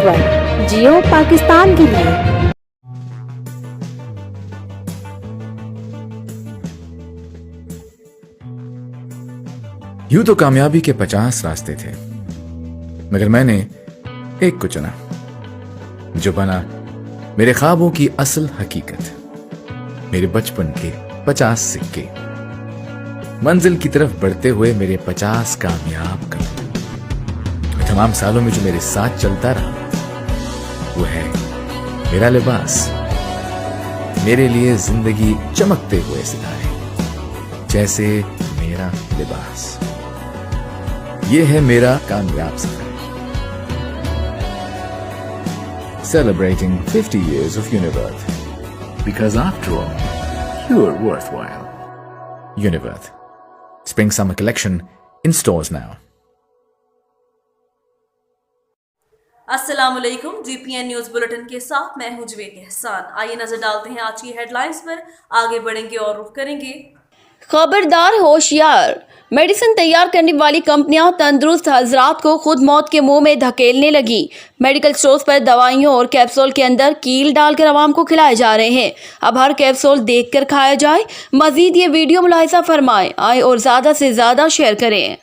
Network, जियो पाकिस्तान के लिए। यूं तो कामयाबी के 50 रास्ते थे, मगर मैंने एक को चुना जो बना मेरे ख्वाबों की असल हकीकत। मेरे बचपन के 50 सिक्के, मंजिल की तरफ बढ़ते हुए मेरे 50 कामयाब कदम। तमाम सालों में जो मेरे साथ चलता रहा वो है मेरा लिबास। मेरे लिए जिंदगी चमकते हुए सितारे, जैसे मेरा लिबास। ये है मेरा कामयाब सफर। Celebrating 50 years of Univerth, because after all, you're worthwhile. Univerth Spring Summer Collection in stores now. अस्सलाम वालेकुम। जीपीएन न्यूज बुलेटिन के साथ मैं हूं जवेद एहसान। आइए नजर डालते हैं आज की हेडलाइंस पर। आगे बढ़ेंगे और रुख करेंगे। खबरदार होशियार, मेडिसिन तैयार करने वाली कंपनियां तंदुरुस्त हजरात को खुद मौत के मुंह में धकेलने लगी। मेडिकल स्टोर्स पर दवाइयों और कैप्सूल के अंदर कील डालकर आवाम को खिलाए जा रहे हैं। अब हर कैप्सूल देखकर खाया जाए। मजीद ये वीडियो मुलाहिजा फरमाएं, आए और ज्यादा से ज्यादा शेयर करें।